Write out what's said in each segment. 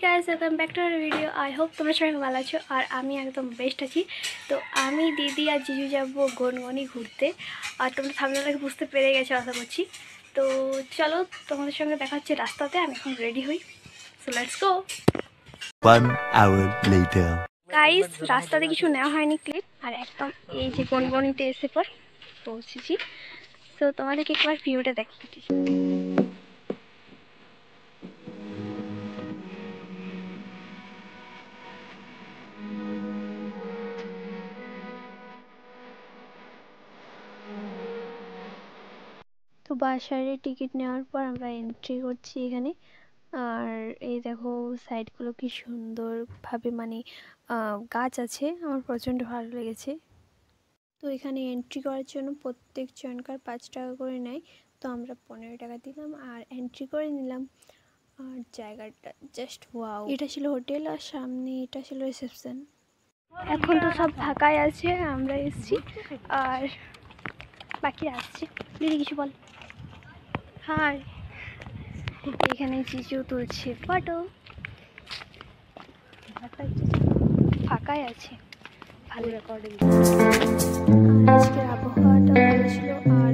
Guys, welcome back to our video. I hope তোমরা সবাই ভালো আছো আর আমি একদম বেস্ট আছি। তো আমি দিদি আর জিজু যাবো গনগনি ঘুরতে, আর তোমরা থাম্বনেল দেখে বুঝতে পেরে গেছো আশা করছি। তো চলো, তোমাদের সঙ্গে দেখা হচ্ছে রাস্তাতে। আমি এখন রেডি হই, so let's go. 1 hour later. Guys, রাস্তাতে কিছু নেওয়া হয়নি ক্লিপ, আর একদম এই যে গনগনিতে এসে পর পৌঁছেছি। তো তোমাদেরকে একবার ভিউটা দেখিয়ে দিই। তো বাসারে টিকিট নেওয়ার পর আমরা এন্ট্রি করছি এখানে। আর এই দেখো সাইডগুলো কি সুন্দরভাবে গাছ আছে, আমার প্রচণ্ড ভালো লেগেছে। তো এখানে এন্ট্রি করার জন্য প্রত্যেক জনকার 5 টাকা করে নেয়। তো আমরা 15 টাকা দিলাম আর এন্ট্রি করে নিলাম। আর জায়গাটা জাস্ট ওয়াও। এটা ছিল হোটেল আর সামনে এটা ছিল রিসেপশন। এখন তো সব ফাঁকাই আছে, আমরা এসেছি আর বাকি আসছি। দিদি কিছু বল। হাই, এখানে জিজু তুলছে ফটো, ফাঁকাই আছে, ভালো রেকর্ডিং। আজকের আবহাওয়াটা ভালো ছিল আর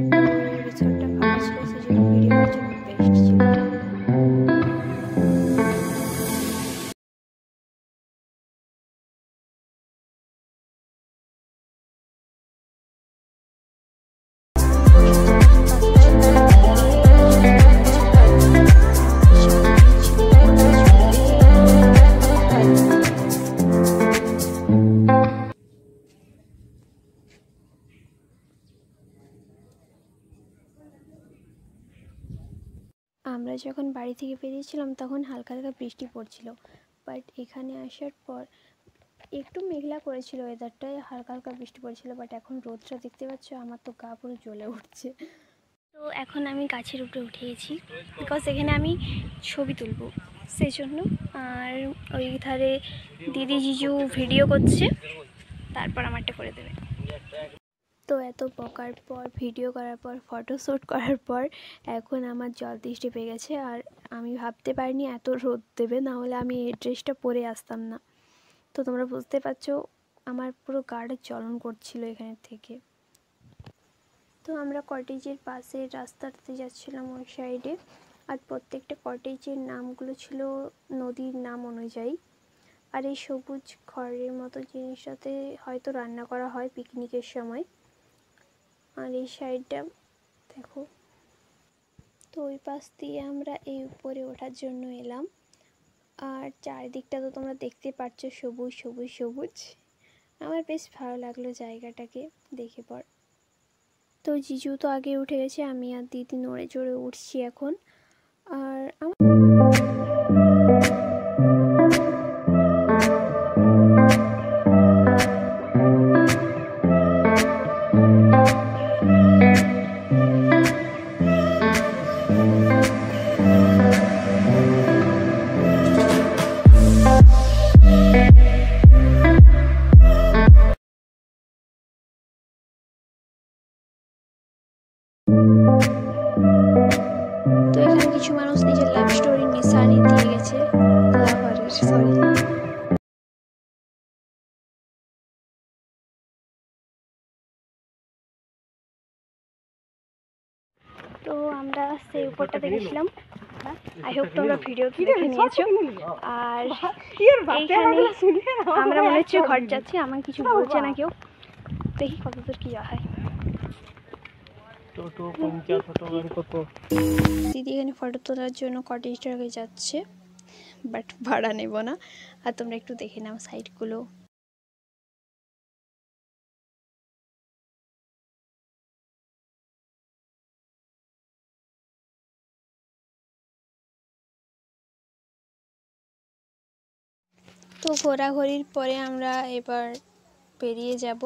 রিসোর্টটা ফাঁকা ছিল, সেজন্য ভিডিও করার জন্য বেস্ট ছিল। আমরা যখন বাড়ি থেকে বেরিয়েছিলাম তখন হালকা হালকা বৃষ্টি পড়ছিল, বাট এখানে আসার পর একটু মেঘলা করেছিল ওয়েদারটায়, হালকা হালকা বৃষ্টি পড়ছিল, বাট এখন রোদটা দেখতে পাচ্ছ, আমার তো গা পুরো জ্বলে উঠছে। তো এখন আমি গাছের উপরে উঠে গেছি, বিকজ এখানে আমি ছবি তুলব সেই জন্য। আর ওই ধারে দিদি জিজু ভিডিও করছে, তারপর আমারটা করে দেবে। তো এত বকার পর, ভিডিও করার পর, ফটোশ্যুট করার পর এখন আমার জল তৃষ্টি পেয়ে গেছে। আর আমি ভাবতে পারিনি এত রোদ দেবে, না হলে আমি এই ড্রেসটা পরে আসতাম না। তো তোমরা বুঝতে পারছো আমার পুরো গাটা জ্বলন করছিল এখানে থেকে। তো আমরা কটেজের পাশে রাস্তাতে যাচ্ছিলাম ওই সাইডে, আর প্রত্যেকটা কটেজের নামগুলো ছিল নদীর নাম অনুযায়ী। আর এই সবুজ খড়ের মতো জিনিসটাতে হয়তো রান্না করা হয় পিকনিকের সময়। আর এই সাইডটা দেখো। তো ওই পাশ দিয়ে আমরা এই উপরে ওঠার জন্য এলাম, আর চারিদিকটা তো তোমরা দেখতে পাচ্ছ সবুজ সবুজ সবুজ। আমার বেশ ভালো লাগলো জায়গাটাকে দেখে পর। তো জিজু তো আগে উঠে গেছে, আমি আর দিদি নড়ে চড়ে উঠছি এখন। আর তো এখানে কিছু মানুষ নিজের লাভ স্টোরি নিশানি দিয়ে গেছে, লাভারের সরি। তো আমরা সেই উপরটা দেখেছিলাম, আই হোপ তোমরা ভিডিও দেখে নিয়েছো। আর এইখানে আমরা মনে হচ্ছে ঘর যাচ্ছি, আমার কিছু বলছে না কেউ, দেখি কতদূর কি হয়। দিদি এখানে ফটো তোলার জন্য কটেজটাকে যাচ্ছে, বাট ভাড়া নেব না। আর তোমরা একটু দেখে নাও সাইডগুলো। তো ঘোরাঘুরির পরে আমরা এবার বেরিয়ে যাব।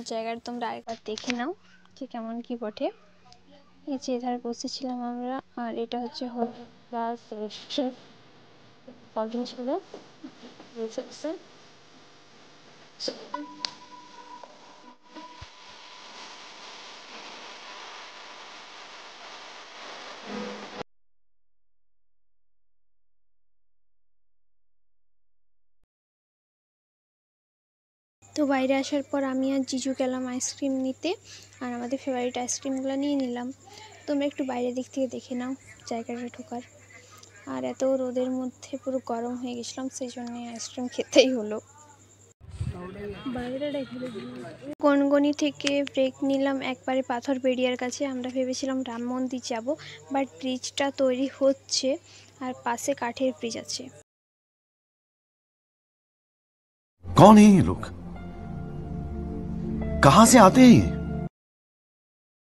জায়গাটা তোমরা আরেকবার দেখে নাও যে কেমন কি বটে। এই যে এধারে বসেছিলাম আমরা, আর এটা হচ্ছে তো বাইরে আসার পর আমি আর জিজু গেলাম আইসক্রিম নিতে, আর আমাদের ফেভারিট আইসক্রিমগুলো নিয়ে নিলাম। তোমরা একটু বাইরের দিক থেকে দেখে নাও জায়গাটা ঢোকার। আর এত রোদের মধ্যে পুরো গরম হয়ে গেছিলাম, সেই জন্য আইসক্রিম খেতেই হলো। গনগনি থেকে ব্রেক নিলাম একবারে পাথর বেরিয়ার কাছে। আমরা ভেবেছিলাম রাম মন্দির যাব, বাট ব্রিজটা তৈরি হচ্ছে আর পাশে কাঠের ব্রিজ আছে। कौन है ये लोग? कहां से आते हैं ये?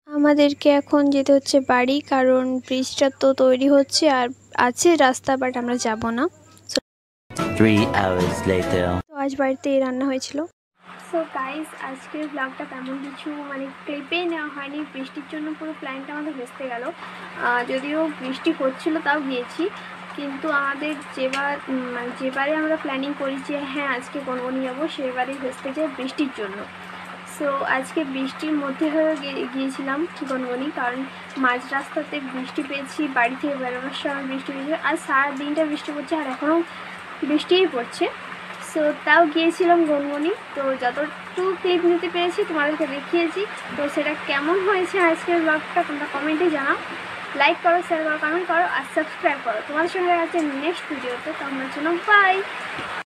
আমাদেরকে এখন যেতে হচ্ছে বাড়ি, কারণ ব্রিজটা তো তৈরি হচ্ছে আর আছে রাস্তা, বাট আমরা যাব না। 3 hours later. তো আজ বাড়িতে রান্না হয়েছিল। সো গাইস, আজকের ব্লগটা তেমন কিছু মানে ক্লিপে নেওয়া হয়নি, বৃষ্টির জন্য পুরো প্ল্যানটা আমাদের ভেস্তে গেল। যদিও বৃষ্টি হচ্ছিল তাও গিয়েছি, কিন্তু আমাদের যেবারে আমরা প্ল্যানিং করি যে হ্যাঁ আজকে গনগনি যাবো, সেবারেই ভেস্তে যায় বৃষ্টির জন্য। সো আজকে বৃষ্টির মধ্যে হয়ে গিয়েছিলাম গনগনি, কারণ মাঝ রাস্তাতে বৃষ্টি পেয়েছি, বাড়ি থেকে বেরোনোর সময় বৃষ্টি পেয়েছি, আর সারা দিনটা বৃষ্টি পড়ছে আর এখনও বৃষ্টিই পড়ছে। সো তাও গিয়েছিলাম গনগনি। তো যতটুকু ক্লিপ নিতে পেরেছি তোমাদেরকে দেখিয়েছি। তো সেটা কেমন হয়েছে আজকের ব্লগটা তোমরা কমেন্টে জানাও। লাইক করো, শেয়ার করো, কমেন্ট করো আর সাবস্ক্রাইব করো। তোমাদের সঙ্গে আছে নেক্সট ভিডিওতে। তোমরা জন্য বাই।